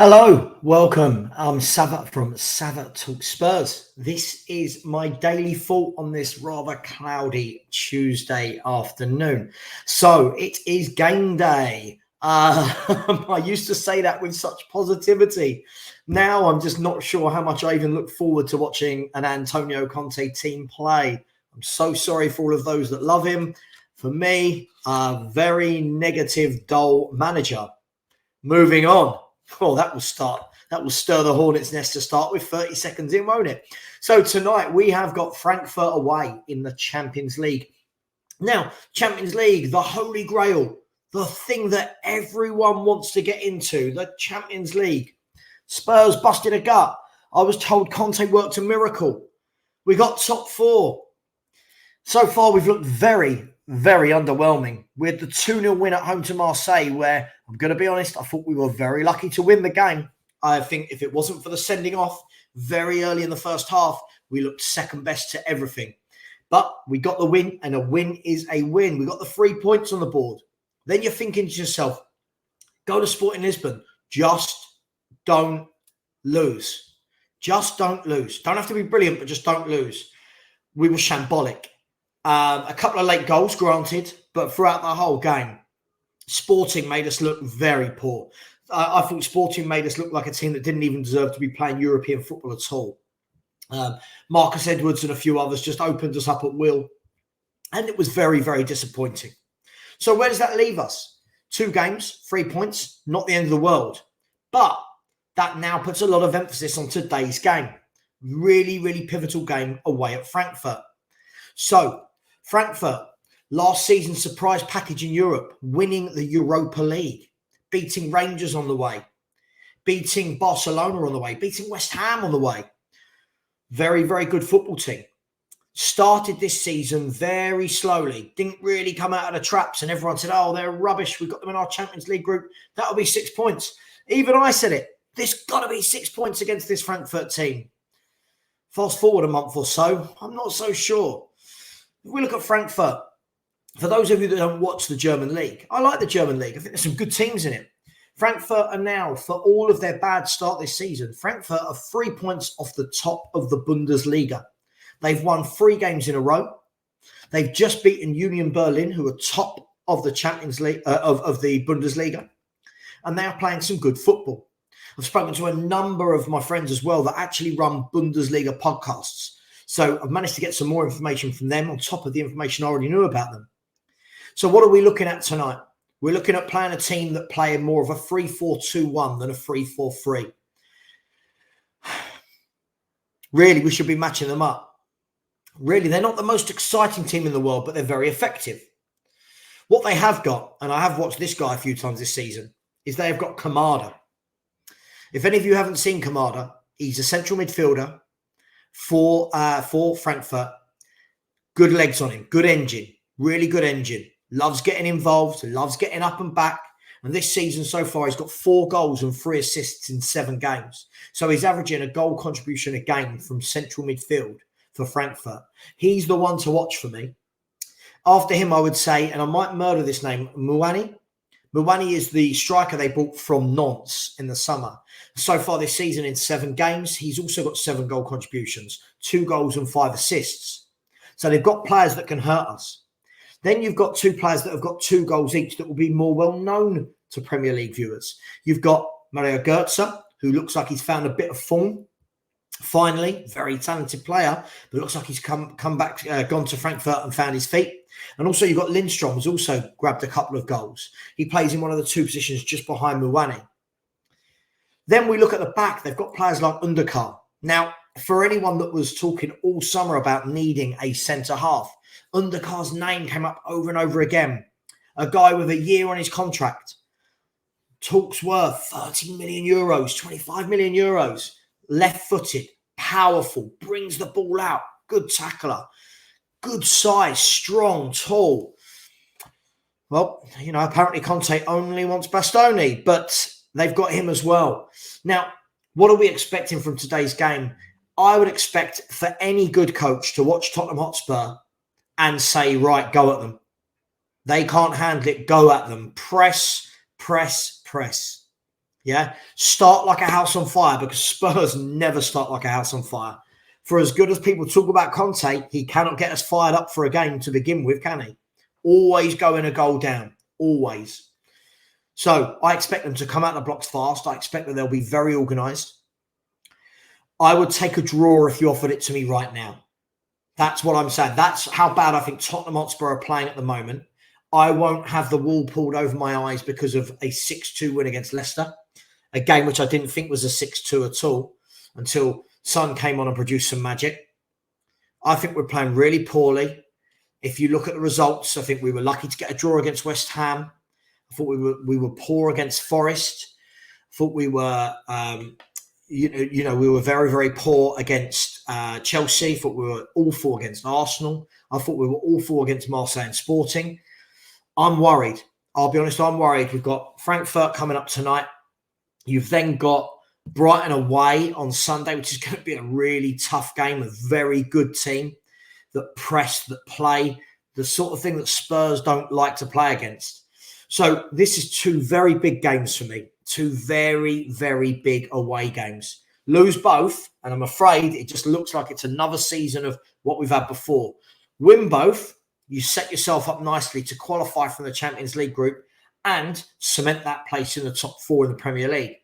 Hello, welcome. I'm Savva from Savva Talk Spurs. This is my daily thought on this rather cloudy Tuesday afternoon. So it is game day. I used to say that with such positivity. Now I'm just not sure how much I even look forward to watching an Antonio Conte team play. I'm so sorry for all of those that love him. For me, a very negative, dull manager. Moving on. Oh, that will start. That will stir the hornet's nest to start with 30 seconds in, won't it? So tonight we have got Frankfurt away in the Champions League. Now, Champions League, the holy grail, the thing that everyone wants to get into, the Champions League. Spurs busted a gut. I was told Conte worked a miracle. We got top four. So far, we've looked very, very underwhelming. We had the 2-0 win at home to Marseille, where, I'm going to be honest, I thought we were very lucky to win the game. I think if it wasn't for the sending off very early in the first half, we looked second best to everything. But we got the win, and a win is a win. We got the 3 points on the board. Then you're thinking to yourself, go to Sporting Lisbon. Just don't lose. Just don't lose. Don't have to be brilliant, but just don't lose. We were shambolic. A couple of late goals, granted, but throughout the whole game, Sporting made us look very poor. I thought Sporting made us look like a team that didn't even deserve to be playing European football at all. Marcus Edwards and a few others just opened us up at will, and it was very, very disappointing. So where does that leave us? 2 games, 3 points, not the end of the world. But that now puts a lot of emphasis on today's game. Really, really pivotal game away at Frankfurt. So, Frankfurt, last season's surprise package in Europe, winning the Europa League, beating Rangers on the way, beating Barcelona on the way, beating West Ham on the way. Very, very good football team. Started this season very slowly, didn't really come out of the traps, and everyone said, oh, they're rubbish. We've got them in our Champions League group. That'll be 6 points. Even I said it. There's got to be 6 points against this Frankfurt team. Fast forward a month or so, I'm not so sure. If we look at Frankfurt, for those of you that don't watch the German league, I like the German league. I think there's some good teams in it. Frankfurt are now, for all of their bad start this season, Frankfurt are 3 points off the top of the Bundesliga. They've won 3 games in a row. They've just beaten Union Berlin, who are top of the Champions League, of the Bundesliga. And they are playing some good football. I've spoken to a number of my friends as well that actually run Bundesliga podcasts. So I've managed to get some more information from them on top of the information I already knew about them. So what are we looking at tonight? We're looking at playing a team that play more of a 3-4-2-1 than a 3-4-3. Really, we should be matching them up. Really, they're not the most exciting team in the world, but they're very effective. What they have got, and I have watched this guy a few times this season, is they have got Kamada. If any of you haven't seen Kamada, he's a central midfielder for Frankfurt. Good legs on him, good engine, really good engine. Loves getting involved, loves getting up and back. And this season so far, he's got 4 goals and 3 assists in 7 games. So he's averaging a goal contribution a game from central midfield for Frankfurt. He's the one to watch for me. After him, I would say, and I might murder this name, Muani. Muani is the striker they bought from Nantes in the summer. So far this season in 7 games, he's also got 7 goal contributions, 2 goals and 5 assists. So they've got players that can hurt us. Then you've got 2 players that have got 2 goals each that will be more well known to Premier League viewers. You've got Mario Götze, who looks like he's found a bit of form. Finally, very talented player, but looks like he's come back, gone to Frankfurt and found his feet. And also you've got Lindstrom, who's also grabbed a couple of goals. He plays in one of the 2 positions just behind Muani. Then we look at the back. They've got players like Underkar. Now, for anyone that was talking all summer about needing a centre-half, Underkar's name came up over and over again. A guy with a year on his contract. Talks worth 30 million euros, 25 million euros. Left-footed, powerful, brings the ball out, good tackler, good size, strong, tall. Well, apparently Conte only wants Bastoni, but they've got him as well. Now, what are we expecting from today's game? I would expect for any good coach to watch Tottenham Hotspur and say, right, go at them. They can't handle it, go at them. Press, press, press. Yeah, start like a house on fire, because Spurs never start like a house on fire. For as good as people talk about Conte, he cannot get us fired up for a game to begin with, can he? Always going a goal down, always. So I expect them to come out the blocks fast. I expect that they'll be very organised. I would take a draw if you offered it to me right now. That's what I'm saying. That's how bad I think Tottenham Hotspur are playing at the moment. I won't have the wool pulled over my eyes because of a 6-2 win against Leicester, a game which I didn't think was a 6-2 at all until Son came on and produced some magic. I think we're playing really poorly. If you look at the results, I think we were lucky to get a draw against West Ham. I thought we were poor against Forest. I thought we were, we were very, very poor against Chelsea. I thought we were awful against Arsenal. I thought we were awful against Marseille and Sporting. I'm worried. I'll be honest, I'm worried. We've got Frankfurt coming up tonight. You've then got Brighton away on Sunday, which is going to be a really tough game. A very good team that press, that play, the sort of thing that Spurs don't like to play against. So this is two very big games for me. Two very, very big away games. Lose both, and I'm afraid it just looks like it's another season of what we've had before. Win both, you set yourself up nicely to qualify from the Champions League group and cement that place in the top 4 in the Premier League.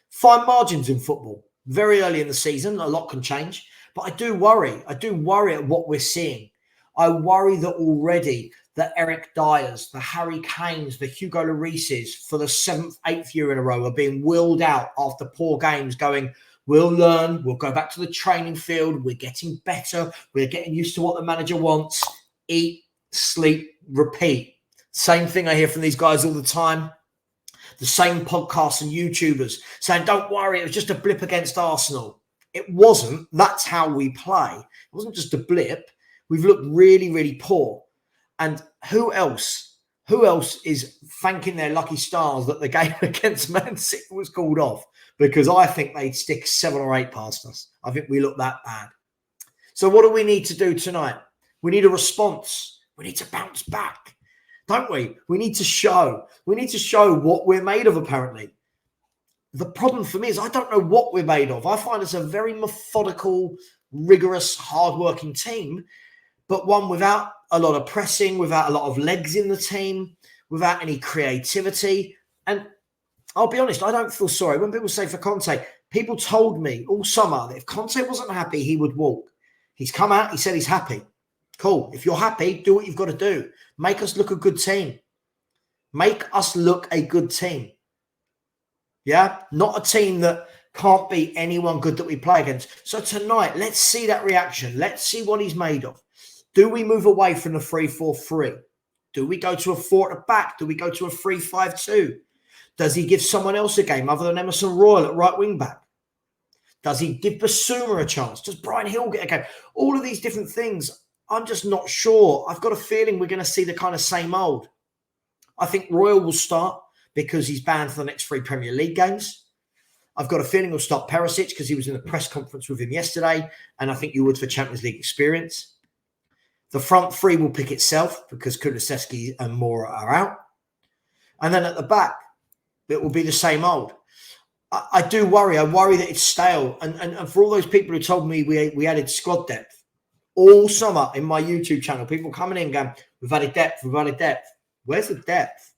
Fine margins in football. Very early in the season, a lot can change. But I do worry. I do worry at what we're seeing. I worry that already the Eric Dyers, the Harry Kanes, the Hugo Llorises for the 7th, 8th year in a row are being wheeled out after poor games going, we'll learn, we'll go back to the training field, we're getting better, we're getting used to what the manager wants. Eat, sleep, repeat. Same thing I hear from these guys all the time. The same podcasts and YouTubers saying, don't worry, it was just a blip against Arsenal. It wasn't. That's how we play. It wasn't just a blip. We've looked really, really poor. And who else is thanking their lucky stars that the game against Man City was called off? Because I think they'd stick 7 or 8 past us. I think we look that bad. So what do we need to do tonight? We need a response. We need to bounce back. Don't we? We need to show. We need to show what we're made of, apparently. The problem for me is I don't know what we're made of. I find us a very methodical, rigorous, hardworking team, but one without a lot of pressing, without a lot of legs in the team, without any creativity. And I'll be honest, I don't feel sorry. When people say for Conte, people told me all summer that if Conte wasn't happy, he would walk. He's come out, he said he's happy. Cool. If you're happy, do what you've got to do. Make us look a good team. Make us look a good team. Yeah? Not a team that can't beat anyone good that we play against. So tonight, let's see that reaction. Let's see what he's made of. Do we move away from the 3-4-3? Do we go to a 4 at the back? Do we go to a 3-5-2? Does he give someone else a game other than Emerson Royal at right wing back? Does he give Basuma a chance? Does Brian Hill get a game? All of these different things, I'm just not sure. I've got a feeling we're going to see the kind of same old. I think Royal will start because he's banned for the next 3 Premier League games. I've got a feeling he'll start Perisic because he was in the press conference with him yesterday, and I think you would for Champions League experience. The front 3 will pick itself because Kulusevski and Moura are out. And then at the back, it will be the same old. I do worry. I worry that it's stale. And for all those people who told me we added squad depth, all summer in my YouTube channel, people coming in going, we've added depth, we've added depth. Where's the depth?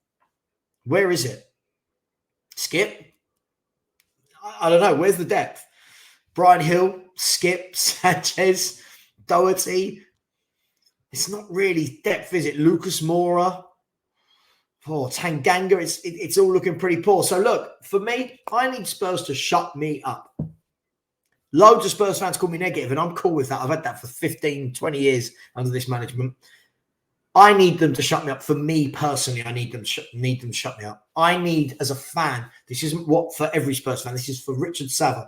Where is it? Skip? I don't know. Where's the depth? Brian Hill, Skip, Sanchez, Doherty. It's not really depth, is it? Lucas Moura. Oh, Tanganga. It's all looking pretty poor. So look, for me, I need Spurs to shut me up. Loads of Spurs fans call me negative, and I'm cool with that. I've had that for 15, 20 years under this management. I need them to shut me up. For me personally, I need them to shut me up. I need, as a fan, this isn't what for every Spurs fan. This is for Richard Savva.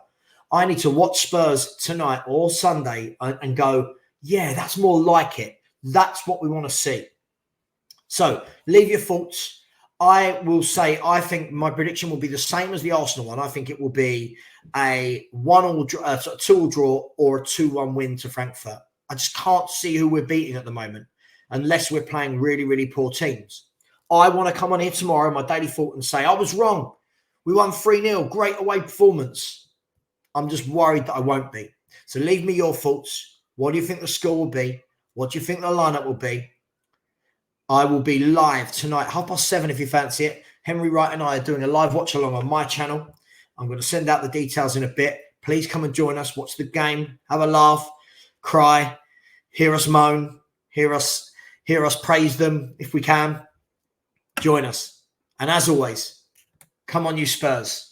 I need to watch Spurs tonight or Sunday and go, yeah, that's more like it. That's what we want to see. So leave your thoughts. I will say I think my prediction will be the same as the Arsenal one. I think it will be a 2-2 draw or a 2-1 win to Frankfurt. I just can't see who we're beating at the moment unless we're playing really, really poor teams. I want to come on here tomorrow, my daily thought, and say, I was wrong. We won 3-0. Great away performance. I'm just worried that I won't be. So leave me your thoughts. What do you think the score will be? What do you think the lineup will be? I will be live tonight, 7:30 if you fancy it. Henry Wright and I are doing a live watch along on my channel. I'm going to send out the details in a bit. Please come and join us. Watch the game. Have a laugh. Cry. Hear us moan. Hear us praise them if we can. Join us. And as always, come on, you Spurs.